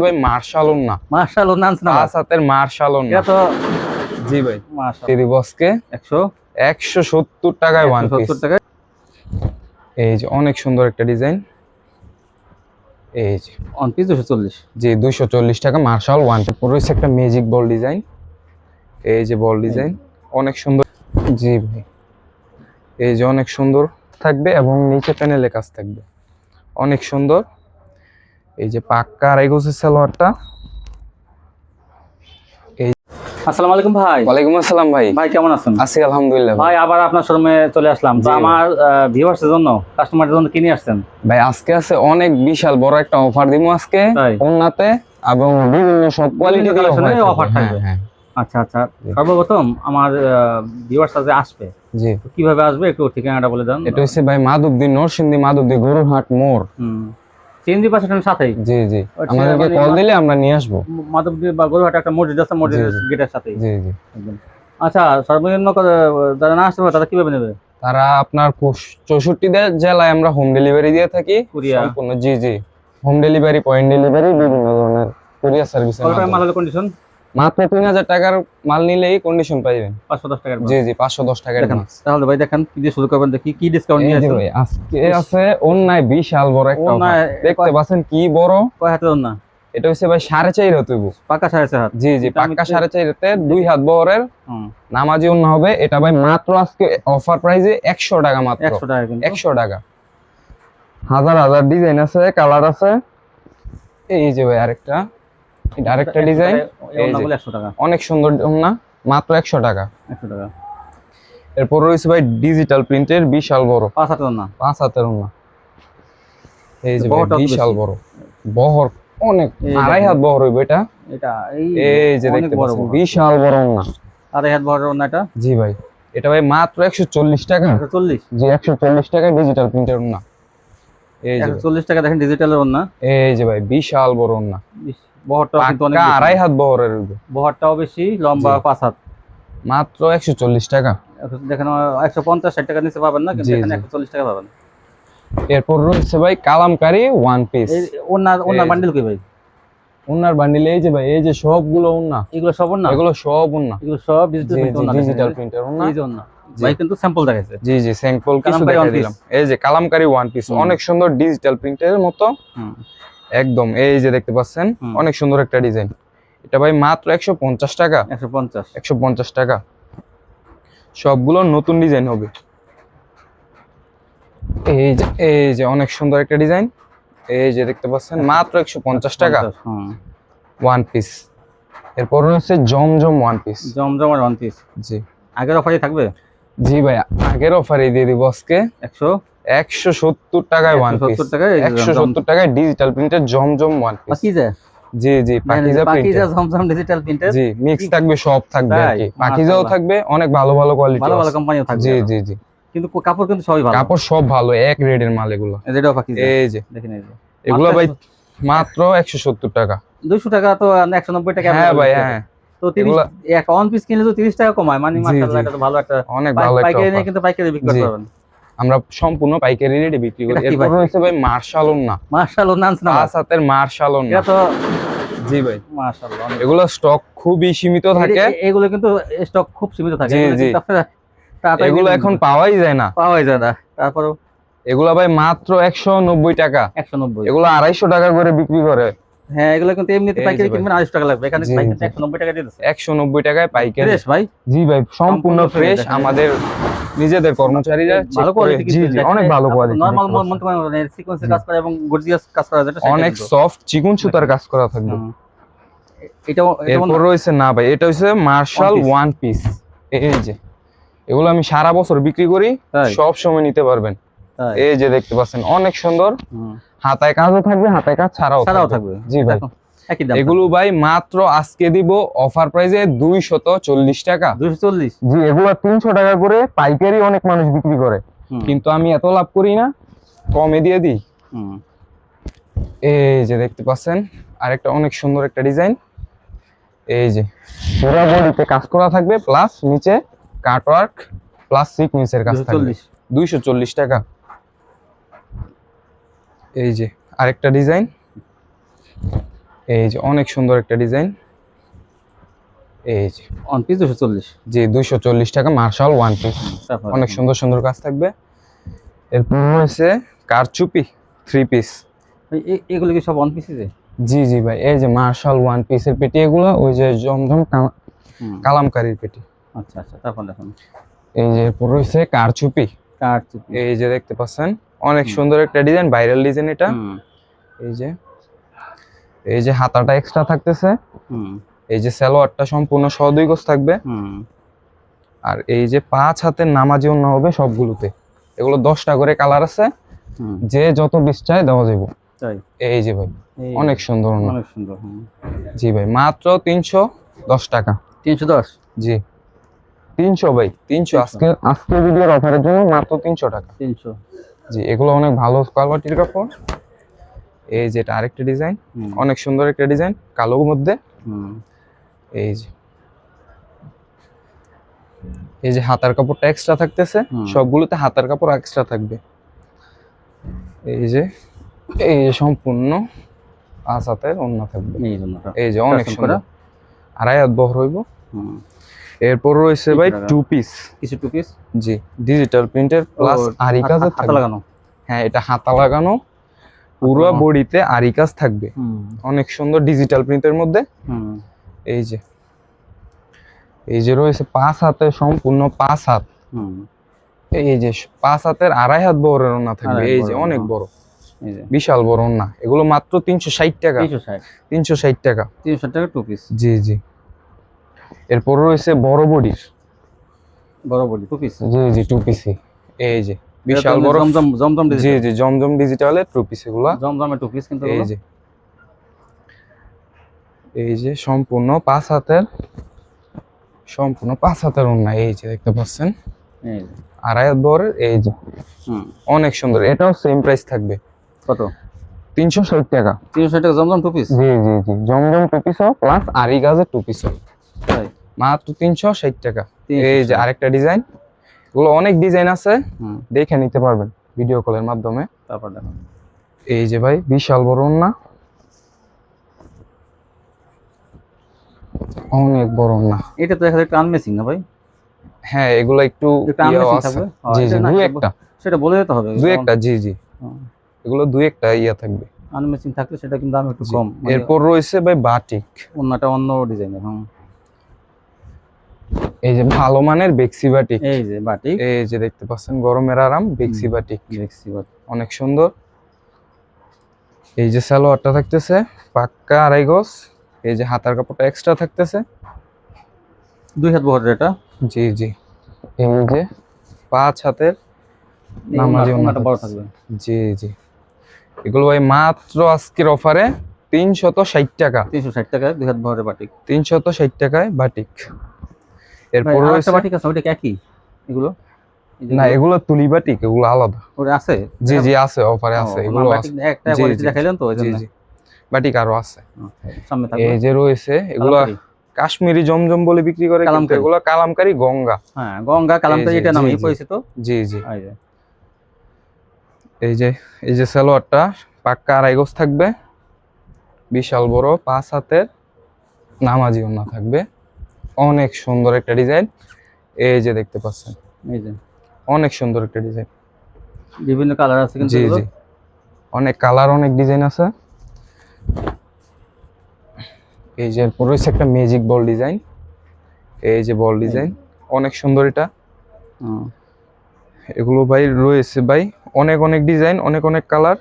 ভাই মার্শাল ওন্না, মার্শাল ওন্না আনছেন না? পাঁচ হাতের মার্শাল ওন্না। এটা তো জি ভাই, মার্শাল তেরি বসকে 170 টাকায় ওয়ান পিস। 170 টাকা। এই যে অনেক সুন্দর একটা ডিজাইন। এই যে ওয়ান পিস 240। জি 240 টাকা মার্শাল ওয়ান পিস। পুরো একটা ম্যাজিক বল ডিজাইন। এই যে বল ডিজাইন অনেক সুন্দর। জি ভাই, এই যে অনেক সুন্দর থাকবে এবং নিচে প্যানেলে কাজ থাকবে, অনেক সুন্দর। এই যে পাক্কা আড়াই গজের সালোয়ারটা। আসসালামু আলাইকুম ভাই। ওয়ালাইকুম আসসালাম ভাই। ভাই কেমন আছেন? আছি আলহামদুলিল্লাহ ভাই আবার আপনার শোরুমে চলে আসলাম। তো জি আমার ভিউয়ার্সের জন্য, কাস্টমারদের জন্য কি নিয়ে আসছেন? ভাই। আজকে আছে অনেক বিশাল বড় একটা অফার দিমু আজকে তাই? ওন্নাতে, এবং বিভিন্ন সব কোয়ালিটি দিয়ে অফার থাকবে। হ্যাঁ। আচ্ছা আচ্ছা, সর্বপ্রথম আমার ভিউয়ার্স যে আসবে, জি তো কিভাবে আসবে একটু ঠিকানাটা বলে দেন। এটা হচ্ছে ভাই মাধবদী, নরসিংদী মাধবদী গরুরহাট মোড়। সিএনজি পাশাটার সাথেই। জি জি, আমাদেরকে কল দিলে আমরা নিয়ে আসবো। মাধবদী বা গরুহাট একটা মসজিদ আছে, মসজিদের গেটের সাথেই। জি জি। আচ্ছা, সর্বনিম্ন যারা না আসতে পারে তারা কিভাবে নেবে? তারা আপনার 64 জেলায় আমরা হোম ডেলিভারি দিয়ে থাকি সম্পূর্ণ। জি জি, হোম ডেলিভারি, পয়েন্ট ডেলিভারি, বিভিন্ন ধরনের কুরিয়ার সার্ভিস। কন্ডিশন মাত্র 3000 টাকার মাল নিলেই কন্ডিশন পাইবেন। 510 টাকার। জি জি, 510 টাকার মাল। তাহলে ভাই দেখেন কি দিয়ে শুরু করবেন, দেখি কি ডিসকাউন্ট নিয়ে আসেন। ভাই আজকে আছে অন্যায় বিশাল বড় একটা অন্যায় দেখতে পাচ্ছেন কি বড়। কয় হাতের ওন্না? এটা হচ্ছে ভাই 4.5 হাত হইব। পাকা 4.5 হাত। জি জি, পাক্কা 4.5 হাতে 2 হাত বহরের নামাজি ওন্না হবে। এটা ভাই মাত্র আজকে অফার প্রাইসে 100 টাকা মাত্র। 100 টাকা কিন্তু 100 টাকা। হাজার হাজার ডিজাইন আছে, কালার আছে। এই যে ভাই আরেকটা ডিজাইন। এই যে 100 টাকা, অনেক সুন্দর ওন্না, মাত্র 100 টাকা। 100 টাকা। এরপর রয়েছে ভাই ডিজিটাল প্রিন্টের বিশাল বড় 5 হাতের ওন্না। 5 হাতের ওন্না। এই যে ভাই বিশাল বড় বহর, অনেক 2.5 হাত বহর হইব এটা। এই যে দেখতে পাচ্ছেন বিশাল বড় ওন্না, 2.5 হাত বহরের ওন্না এটা। জি ভাই, এটা ভাই মাত্র 140 টাকা। 140? জি 140 টাকা ডিজিটাল প্রিন্টের ওন্না। এই যে 140 টাকা দেখেন ডিজিটালের ওন্না। এই যে ভাই বিশাল বড় ওন্না, বহরটাও কিন্তু অনেক, 2.5 হাত বহরের হইব। বহরটাও বেশি, লম্বা 5 হাত। মাত্র 140 টাকা। দেখেন 150-60 টাকা নিচে পাবেন না, কিন্তু এখানে 140 টাকা পাবেন। এরপর রয়েছে ভাই কালামকারী ওয়ান পিস। এই ওন্নার বান্ডিল কি ভাই? ওন্নার বান্ডিল এই যে ভাই, এই যে সবগুলো ওন্না। এগুলো সব ওন্না? এগুলো সব ওন্না, এগুলো সব ডিজিটাল প্রিন্টের ওন্না। এই যে ওন্না ভাই কিন্তু স্যাম্পল দেখাইছে। জি জি, স্যাম্পল কিছু দেখাই দিলাম। এই যে কালামকারী ওয়ান পিস, অনেক সুন্দর ডিজিটাল প্রিন্টের মতো একদম। এই যে দেখতে পাচ্ছেন অনেক সুন্দর একটা ডিজাইন। এটা ভাই মাত্র 150 টাকা। 150 টাকা। সবগুলো নতুন ডিজাইন হবে। এই যে অনেক সুন্দর একটা ডিজাইন। এই যে দেখতে পাচ্ছেন মাত্র 150 টাকা ওয়ান পিস। এরপর হচ্ছে জমজম ওয়ান পিস। জমজম আর ওয়ান পিস। জি, আগের অফারই থাকবে? জি ভাই, আগের অফারে দিয়ে দিব আজকে 170 টাকায় ওয়ান পিস। 170 টাকায় ডিজিটাল প্রিন্টের জমজম ওয়ান পিস। পাকিজা? জি জি, পাকিজা জমজম ডিজিটাল প্রিন্টের। জি, মিক্স থাকবে, সব থাকবে আর কি। পাকিজাও থাকবে, অনেক ভালো ভালো কোয়ালিটি, ভালো ভালো কোম্পানিও থাকবে। জি জি জি, কিন্তু কাপড় কিন্তু সবই ভালো। কাপড় সব ভালো, এক রেডের মাল এগুলো। এটাও পাকিজা। এই যে দেখেন, এই যে এগুলো ভাই মাত্র 170 টাকা। 200 টাকা তো 190 টাকা। হ্যাঁ ভাই, হ্যাঁ। তো 30 এক ওয়ান পিস কিনলে তো 30 টাকা কমায়, মানে মাশাআল্লাহ, এটা তো ভালো একটা, অনেক ভালো একটা পাইকারি নিয়ে কিন্তু পাইকারি বিক্রি করতে পারবেন। আমরা সম্পূর্ণ পাইকারি রেটে বিক্রি করি। এরপর রয়েছে ভাই মার্শাল ওন্না। মার্শাল ওন্না আনছেন না? 5 হাতের মার্শাল ওন্না। এটা তো জি ভাই মাশাআল্লাহ, এগুলো স্টক খুবই সীমিত থাকে। এগুলো কিন্তু স্টক খুব সীমিত থাকে। এগুলো এখন পাওয়াই যায় না। তারপর এগুলো ভাই মাত্র 190 টাকা। 190। এগুলো 250 টাকা করে বিক্রি করে। হ্যাঁ, এগুলো কিন্তু এমনিতে পাইকারি কিনবেন 250 টাকা লাগবে, এখানে পাইকারি 190 টাকা দিয়ে দিচ্ছে। 190 টাকায় পাইকারি। ফ্রেশ ভাই? জি ভাই, সম্পূর্ণ ফ্রেশ। আমাদের নিজেদের কর্মচারীরা ভালো কোয়ালিটি। জি জি, অনেক ভালো কোয়ালিটি। নরমাল মনতে মানে সিকোয়েন্সের কাজ করে এবং গর্জিয়াস কাজ করা, যেটা অনেক সফট চিকন সুতার কাজ করা থাকবে। এরপর রয়েছে না ভাই, এটা হচ্ছে মার্শাল ওয়ান পিস। এই যে এগুলো আমি সারা বছর বিক্রি করি, সব সময় নিতে পারবেন। এই যে দেখতে পাচ্ছেন অনেক সুন্দর, হাতায় কাজও থাকবে, হাতায় কাজ ছাড়াও থাকবে। জি ভাই, এগুলো ভাই মাত্র আজকে দিব অফার প্রাইসে 240 টাকা। 240? জি, এগুলো 300 টাকা করে পাইকারি অনেক মানুষ বিক্রি করে, কিন্তু আমি এত লাভ করি না, কমে দিয়ে দিই। এই যে দেখতে পাচ্ছেন আরেকটা অনেক সুন্দর একটা ডিজাইন। এই যে পুরো বডিতে কাজ করা থাকবে, প্লাস নিচে কাটওয়ার্ক প্লাস সিকোয়েন্সের কাজ থাকবে। 240 টাকা। এই যে আরেকটা ডিজাইন। এই যে অনেক সুন্দর একটা ডিজাইন, এই যে ওয়ান পিস 240। জি 240 টাকা মার্শাল ওয়ান পিস, অনেক সুন্দর সুন্দর কাজ থাকবে। এরপর রয়েছে কারচুপি 3 পিস। এগুলো কি সব ওয়ান পিসে? জি জি ভাই, এই যে মার্শাল ওয়ান পিসের পেটি এগুলো, ওই যে জমজম কালামকারীর পেটি। আচ্ছা আচ্ছা, তারপর দেখুন এই যে এরপর রয়েছে কারচুপি, এই যে দেখতে পাচ্ছেন অনেক সুন্দর একটা ডিজাইন, ভাইরাল ডিজাইন এটা। এই যে হাতাটা এক্সট্রা থাকতেছে, এই যে সালোয়ারটা সম্পূর্ণ দুই গজ থাকবে, আর এই যে 5 হাতের নামাজি ওন্না হবে সবগুলোতে। এগুলো 10টা করে কালার আছে, যে যত পিস চায় দেওয়া যাবে। তাই? এই যে ভাই অনেক সুন্দর ওন্না, অনেক সুন্দর। জি ভাই মাত্র 310 টাকা। 310? জি 300 ভাই, 300 আজকে ভিডিওর অফারের জন্য মাত্র 300 টাকা। 300? জি এগুলো অনেক ভালো কোয়ালিটির কাপড়। এই যে এটা আরেকটা ডিজাইন, অনেক সুন্দর একটা ডিজাইন কালোর মধ্যে। এই যে হাতার কাপড়টা এক্সট্রা থাকতেছে, সবগুলোতে হাতার কাপড় এক্সট্রা থাকবে। এই যে সম্পূর্ণ 5 হাতের ওন্না থাকবে, এই যে অনেক সুন্দর, 2.5 হাত বহর হইব। এরপর রয়েছে ভাই 2 পিস, কিছু 2 পিস। জি ডিজিটাল প্রিন্টের প্লাস আরি কাজের থাকবে। লাগানো? হ্যাঁ, এটা হাতা লাগানো, পুরো বডিতে আরি কাজ থাকবে, অনেক সুন্দর ডিজিটাল প্রিন্টের মধ্যে। এই যে রয়েছে 5 হাতে, সম্পূর্ণ 5 হাত। এই যে 5 হাতের 2.5 হাত বহরের ওন্না থাকবে, এই যে অনেক বড়, বিশাল বড় ওন্না। এগুলো মাত্র 360 টাকা। 360 টাকা 360 টাকা 2 পিস। জি জি। এরপর রয়েছে বড় বডি 2 পিস। জি জি 2 পিস, এই যে বিশাল বড় জমজম জি জি জমজম ডিজিটালের 2 পিস এগুলো, জমজমের 2 পিস কিন্তু। এই যে সম্পূর্ণ 5 হাতের, সম্পূর্ণ 5 হাতের ওন্না, এই যে দেখতে পাচ্ছেন, 2.5 হাত বহরের। এই যে অনেক সুন্দর, এটাও সেম প্রাইস থাকবে। কত? 360 টাকা। 360 টাকা জমজম 2 পিস? জি জি জি জমজম 2 পিস প্লাস আরি গাজের 2 পিস, তাই মাত্র 360 টাকা। এই যে আরেকটা ডিজাইন, এগুলো অনেক ডিজাইন আছে, দেখে নিতে পারবেন ভিডিও কলের মাধ্যমে। তারপর দেখুন এই যে ভাই বিশাল বড় ওন্না, অনেক বড় ওন্না। এটা তো দেখা যায় আনমেসিং না ভাই? হ্যাঁ এগুলো একটু আনমেসিং থাকবে। জি জি দুই একটা, সেটা বলে দিতে হবে। দুই একটা, জি জি এগুলো দুই একটা থাকবে, আনমেসিং থাকলে সেটা কিন্তু দাম একটু কম। এরপর রয়েছে ভাই বাটিক, ওন্নাটা অন্য ডিজাইনের। এই যে ভালো মানের বেক্সি বাটিক, এই যে বাটিক, এই যে দেখতে পাচ্ছেন গরমের আরাম বেক্সি বাটিক, অনেক সুন্দর। এই যে সালোয়ারটা থাকতেছে পাক্কা 2.5 গজ, এই যে হাতার কাপড়টা এক্সট্রা থাকতেছে, 2 হাত বহরের এটা। জি জি এই যে 5 হাতের নামাজি ওন্নাটা বড় থাকবে। জি জি এগুলো ভাই মাত্র আজকের অফারে 360 টাকা। 360 টাকায় 2 হাত বহরের বাটিক, 360 টাকায় বাটিক। এরপর রয়েছে বাটিক আছে, ওটা কি এগুলো? না এগুলো তুলি বাটিক, এগুলো আলাদা। ওটা আছে? জি জি আছে, অফারে আছে এগুলো আছে। একটা কোয়ালিটি দেখাইলেন তো ওইজন্য। জি জি বাটিক আরো আছে সামনে থাকবে। এই যে রয়েছে এগুলো কাশ্মীরি জমজম বলে বিক্রি করে, এগুলো কালামকারী গঙ্গা। হ্যাঁ গঙ্গা কালামকারী, এটা নামই পরিচিত। জি জি এই যে সালোয়ারটা পাক্কা 2.5 গজ থাকবে, বিশাল বড় 5 হাতের নামাজি ওন্না থাকবে, অনেক সুন্দর একটা ডিজাইন। এই যে দেখতে পাচ্ছেন, এই যে অনেক সুন্দর একটা ডিজাইন, বিভিন্ন কালার আছে কিন্তু। জি জি অনেক কালার, অনেক ডিজাইন আছে। এই যে এরপর রয়েছে একটা ম্যাজিক বল ডিজাইন, এই যে বল ডিজাইন অনেক সুন্দর এটা। এগুলো ভাই রয়েছে ভাই অনেক অনেক ডিজাইন, অনেক অনেক কালার।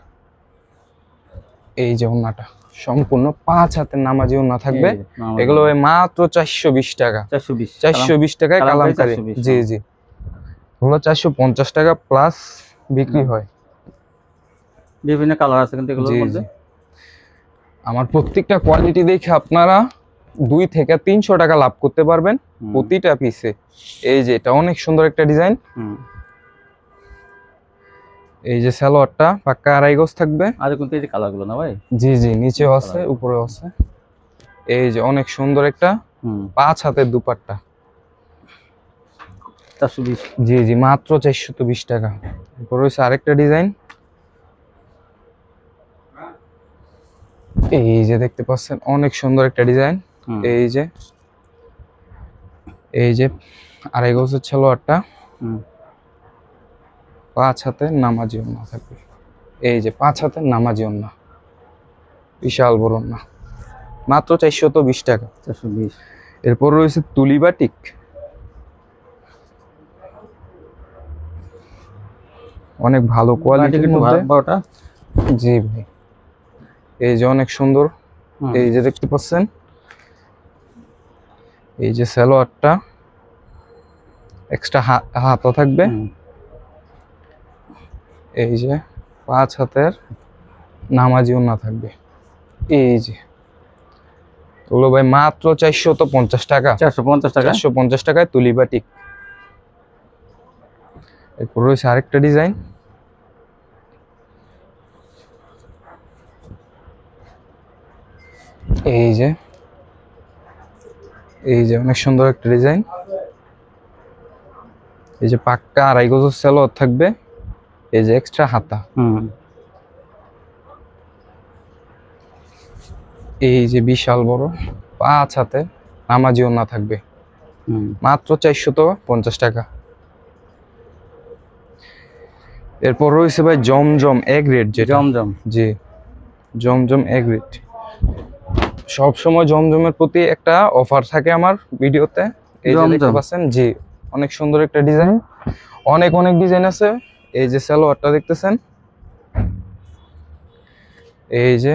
এই যে ওন্নাটা সম্পূর্ণ 5 হাতের নামাজি ওন্না থাকবে, এগুলো ভাই মাত্র 420 টাকা। 420 টাকায় কালামকারী, জি জি এগুলো 450 টাকা প্লাস বিক্রি হয়। বিভিন্ন কালার আছে কিন্তু এগুলোর মধ্যে। আমার প্রত্যেকটা কোয়ালিটি দেখে আপনারা 2 থেকে 300 টাকা লাভ করতে পারবেন প্রতিটা পিসে। এই যে এটা অনেক সুন্দর একটা ডিজাইন, এই যে সালোয়ারটা পাক্কা 2.5 গজ থাকবে। আর কিন্তু এই যে কালারগুলো না ভাই? জি জি নিচেও আছে উপরেও আছে। এই যে অনেক সুন্দর একটা 5 হাতের দুপাট্টা, 420। জি জি মাত্র 420 টাকা। এরপর রয়েছে আরেকটা ডিজাইন, এই যে দেখতে পাচ্ছেন অনেক সুন্দর একটা ডিজাইন। এই যে আড়াই গজের সালোয়ারটা, 5 হাতের নামাজি ওড়না থাকবে। এই যে 5 হাতের নামাজি ওড়না, বিশাল বড় ওড়না, মাত্র 420 টাকা। 420। এরপর রয়েছে তুলি বাটিক, অনেক ভালো কোয়ালিটির মধ্যে। জি ভাই, এই যে অনেক সুন্দর। এই যে দেখতে পাচ্ছেন, এই যে সালোয়ারটা এক্সট্রা হাতা থাকবে। এই যে 5 হাতের নামাজি ওড়না থাকবে। এই যে ওগুলো ভাই মাত্র 450 টাকা। 450 টাকা, 450 টাকায় তুলি বাটিক। এরপর রয়েছে আরেকটা ডিজাইন। এই যে অনেক সুন্দর একটা ডিজাইন। এই যে পাক্কা আড়াই গজের সালোয়ার থাকবে। এই যে এক্সট্রা হাতা। এই যে বিশাল বড় 5 হাতে নামাজি ওড়না থাকবে, মাত্র 450 টাকা। এরপর রয়েছে ভাই জমজম এ গ্রেড, যে জমজম। জি, জমজম এ গ্রেড। সব সময় জমজমের প্রতি একটা অফার থাকে আমার ভিডিওতে। এই যে দেখতে পাচ্ছেন, জি, অনেক সুন্দর একটা ডিজাইন, অনেক ডিজাইন আছে। এই যে সালোয়ারটা দেখতেছেন, এই যে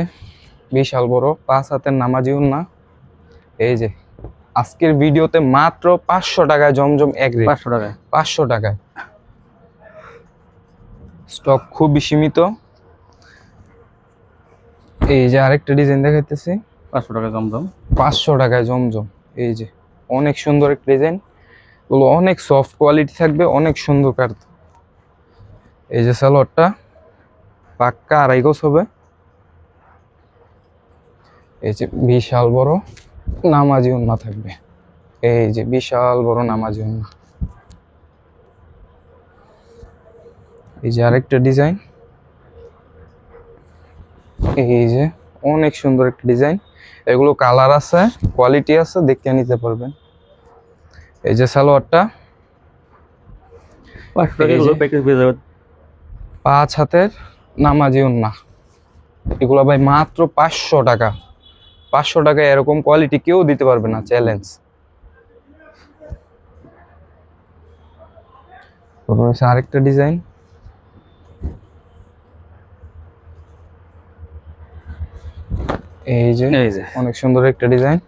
বিশাল বড় 5 হাতের নামাজি ওড়না। এই যে আজকের ভিডিওতে মাত্র 500 টাকায় জমজম এ গ্রেড। 500 টাকায়, 500 টাকায়। স্টক খুবই সীমিত। এই যে আরেকটা ডিজাইন দেখাইতেছি, 500 টাকা জমজম। 500 টাকায় জমজম। এই যে অনেক সুন্দর একটা ডিজাইন, গুলো অনেক সফট কোয়ালিটি থাকবে, অনেক সুন্দর কাট। এই যে সালোয়ারটা পাক্কা আড়াই গজ হবে। এই যে বিশাল বড় নামাজি ওড়না থাকবে। এই যে বিশাল বড় নামাজি ওড়না। এই যে আরেকটা ডিজাইন। এই যে অনেক সুন্দর একটা ডিজাইন, এগুলো কালার আছে, কোয়ালিটি আছে, দেখে নিতে পারবেন। এই যে সালোয়ারটা 5 হাতের নামাজি ওড়না। এগুলো ভাই মাত্র 500 টাকা। 500 টাকায় এরকম কোয়ালিটি কেউ দিতে পারবে না, চ্যালেঞ্জ। আরেকটা ডিজাইন। এই যে অনেক সুন্দর একটা ডিজাইন,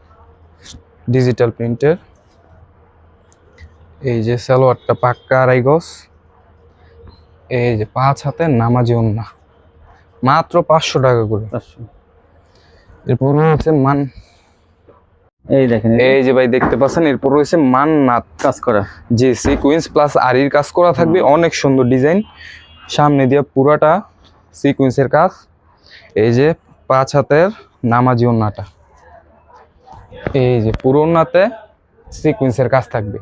ডিজিটাল প্রিন্টের। এই যে সালোয়ারটা পাক্কা আড়াই গজ। এই যে 5 হাতের নামাজি ওড়না, মাত্র 500 টাকা করে। এরপর হচ্ছে মান, এই দেখেন, এই যে ভাই দেখতে পাচ্ছেন, এরপর রয়েছে মান্নাত কাজ করা। জি, সিকোয়েন্স প্লাস আরির কাজ করা থাকবে, অনেক সুন্দর ডিজাইন। সামনে দিয়ে পুরাটা সিকোয়েন্সের কাজ। এই যে 5 হাতের নামাজি ওড়নাটা, এই যে পুরো ওড়নাতে সিকোয়েন্সের কাজ থাকবে।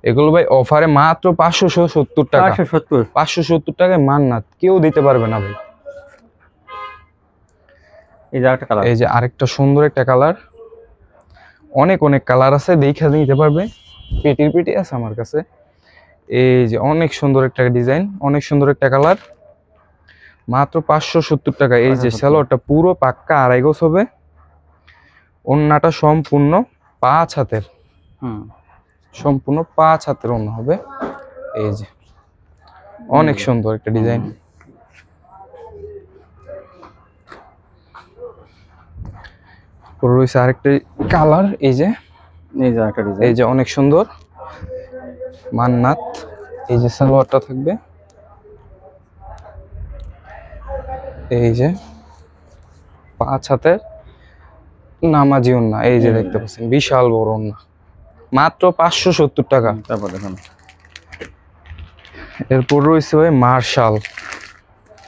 এগুলো ভাই অফারে মাত্র 570 টাকা। 570 টাকায় মান্নাত কেউ দিতে পারবে না ভাই। এই যে আরেকটা কালার, এই যে আরেকটা সুন্দর একটা কালার, অনেক কালার আছে, দেখে নিতে পারবে। পেটি আছে আমার কাছে। এই যে অনেক সুন্দর একটা ডিজাইন, অনেক সুন্দর একটা কালার, মাত্র 570 টাকা। এই যে সালোয়ারটা পুরো পাক্কা আড়াই গজ হবে, ওড়নাটা সম্পূর্ণ 5 হাতের, সম্পূর্ণ 5 হাতের ওড়না হবে। এই যে অনেক সুন্দর একটা ডিজাইন। রয়েছে আরেকটা কালার। এই যে আরেকটা ডিজাইন, এই যে অনেক সুন্দর মান্নাত। এই যে সালোয়ারটা থাকবে, এই যে 5 হাতের নামাজি ওড়না। এই যে দেখতে পাচ্ছেন বিশাল বড় ওড়না, মাত্র 570 টাকা। তারপর দেখুন, এরপর রয়েছে ভাই মার্শাল।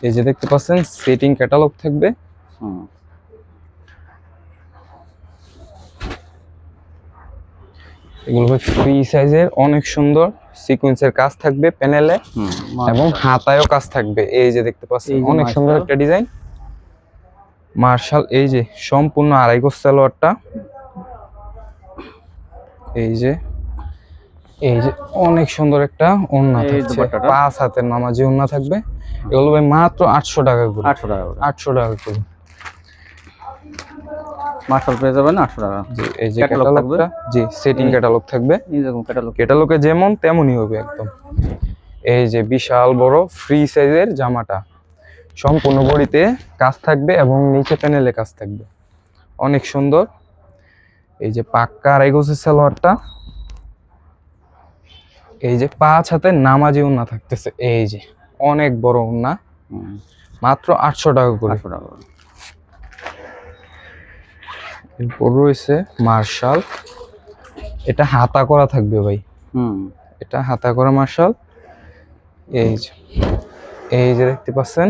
এই যে দেখতে পাচ্ছেন সেটিং ক্যাটালগ থাকবে। এগুলো ভাই ফ্রি সাইজের, অনেক সুন্দর সিকোয়েন্সের কাজ থাকবে প্যানেলে, এবং হাতায়ও কাজ থাকবে। এই যে দেখতে পাচ্ছেন অনেক সুন্দর একটা ডিজাইন। মার্শাল এই যে সম্পূর্ণ আড়াই গজ সালোয়ারটা, এই যে অনেক সুন্দর একটা ওড়না এই থাকছে, দুপাট্টাটা। 5 হাতের নামাজি ওড়না থাকবে। এগুলো ভাই মাত্র 800 টাকা করে, 800 টাকা করে 800 টাকা করে। মার্শাল পেয়ে যাবেন 800 টাকা। জি এই যে ক্যাটালগ থাকবে? ক্যাটালগটা, জি সেটিং ক্যাটালগ থাকবে। এই দেখুন ক্যাটালগ। ক্যাটালগে যেমন তেমনই হবে একদম। এই যে বিশাল বড় ফ্রি সাইজের জামাটা, সম্পূর্ণ বডিতে কাজ থাকবে এবং নিচে প্যানেলে কাজ থাকবে, অনেক সুন্দর। এই যে পাক্কা আড়াই গজের সালোয়ারটা, এই যে 5 হাতের নামাজি ওড়না থাকতেছে, এই যে অনেক বড় ওড়না, মাত্র 800 টাকা করে। 800 টাকা করে। এরপর রয়েছে মার্শাল, এটা হাতা করা থাকবে ভাই, এটা হাতা করা মার্শাল। এই যে দেখতে পাচ্ছেন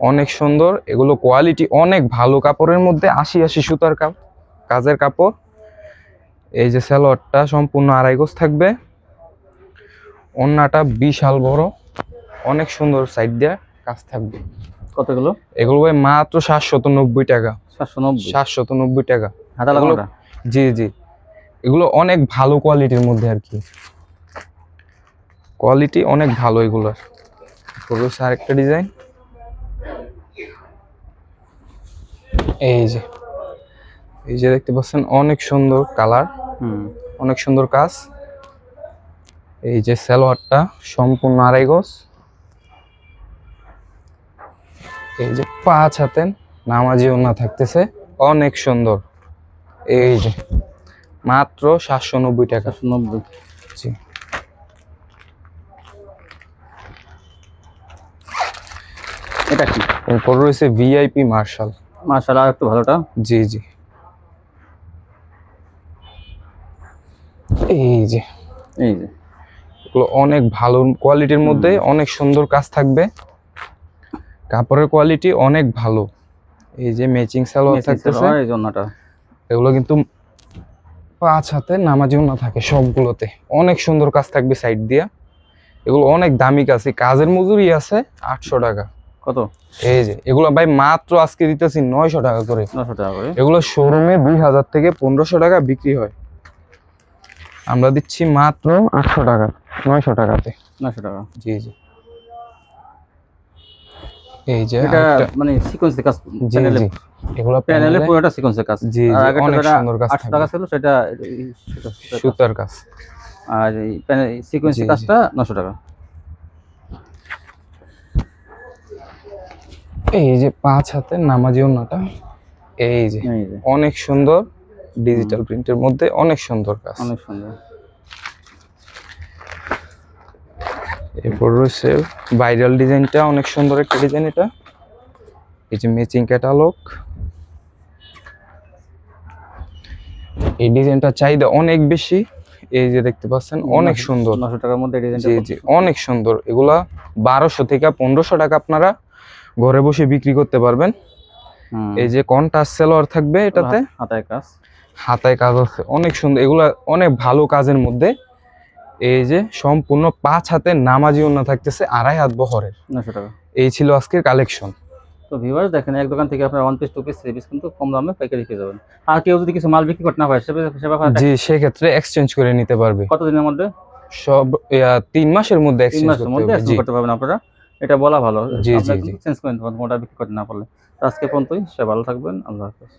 অনেক সুন্দর, এগুলো কোয়ালিটি অনেক ভালো, কাপড়ের মধ্যে 80 সুতার কাজের কাপড়। এই যে সালোয়ারটা সম্পূর্ণ আড়াই গজ থাকবে, ওড়নাটা বিশাল বড়, অনেক সুন্দর সাইড দিয়ে কাজ থাকবে। কতগুলো? এগুলো ভাই মাত্র 790 টাকা। 790? 790 টাকা হাতা লাগানোটা? জি জি, এগুলো অনেক ভালো কোয়ালিটির মধ্যে আর কি, কোয়ালিটি অনেক ভালো এগুলোর। রয়েছে আরেকটা ডিজাইন, এই যে দেখতে পাচ্ছেন অনেক সুন্দর কালার, অনেক সুন্দর কাজ। এই যে সালোয়ারটা সম্পূর্ণ আড়াই গজ, এই যে 5 হাতের নামাজি ওড়না থাকতেছে, অনেক সুন্দর। এই যে মাত্র 790 টাকা। 790? জি। এটা কি? এরপর রয়েছে ভিআইপি মার্শাল। মাশাআল্লাহ, আর একটু ভালোটা। জি জি, এই যে এগুলো অনেক ভালো কোয়ালিটির মধ্যে, অনেক সুন্দর কাজ থাকবে, কাপড়ের কোয়ালিটি অনেক ভালো। এই যে ম্যাচিং সালোয়ার থাকতেছে, এই জন্যটা এগুলো কিন্তু 5 হাতে নামাজি ওড়না থাকে সবগুলোতে, অনেক সুন্দর কাজ থাকবে সাইড দিয়া। এগুলো অনেক দামি কাজ, কাজের মজুরি আছে 800 টাকা। কত? এই যে এগুলো ভাই মাত্র আজকে দিতেছি 900 টাকা করে। 900 টাকা করে? এগুলো শোরুমে 2000 থেকে 1500 টাকা বিক্রি হয়, আমরা দিচ্ছি মাত্র 800 টাকা, 900 টাকাতে। 900 টাকা? জি জি। এই যে এটা মানে সিকোয়েন্সের কাজ? জি জি, এগুলো প্যানেলে পুরোটা সিকোয়েন্সের কাজ। জি জি, অনেক সুন্দর কাজ 800 টাকা ছিল, সেটা সুতার কাজ। আর এই প্যানেল সিকোয়েন্সের কাজটা 900 টাকা। এই যে 5 হাতের নামাজি ওড়নাটা, এই যে অনেক সুন্দর, ডিজিটাল প্রিন্টের মধ্যে অনেক সুন্দর কাজ, অনেক সুন্দর। এরপর রয়েছে ভাইরাল ডিজাইনটা, অনেক সুন্দর একটা ডিজাইন এটা। এই যে ম্যাচিং ক্যাটালগ, এই ডিজাইনটা চাহিদা অনেক বেশি। এই যে দেখতে পাচ্ছেন অনেক সুন্দর, 900 টাকার মধ্যে ডিজাইনটা। জি জি, অনেক সুন্দর। এগুলা 1200 থেকে 1500 টাকা আপনারা ঘরে বসে বিক্রি করতে পারবেন। এই যে কন্ট্রাস্ট সালোয়ার থাকবে, এটাতে হাতায় কাজ আছে, অনেক সুন্দর। এগুলা অনেক ভালো কাজের মধ্যে। এই যে সম্পূর্ণ 5 হাতের নামাজি ওড়না থাকতেছে, 2.5 হাত বহরের। 900 টাকা। এই ছিল আজকের কালেকশন। তো ভিউয়ার্স দেখেন, এক দোকান থেকে আপনারা 1 পিস 2 পিস 3 পিস কিন্তু কম দামে পাইকারি পেয়ে যাবেন। আর কেউ যদি কিছু মাল বিক্রি করতে না পারে, জি, সেক্ষেত্রে এক্সচেঞ্জ করে নিতে পারবে। কতদিনের মধ্যে? সব 3 মাসের মধ্যে 3 মাসের মধ্যে এক্সচেঞ্জ করতে পারবেন আপনারা, এটা বলা ভালো। জি জি জি, চেঞ্জ করে নিতে পারবেন কোনটা বিক্রি করতে না পারলে। আজকে পর্যন্তই, সবাই ভালো থাকবেন, আল্লাহ হাফেজ।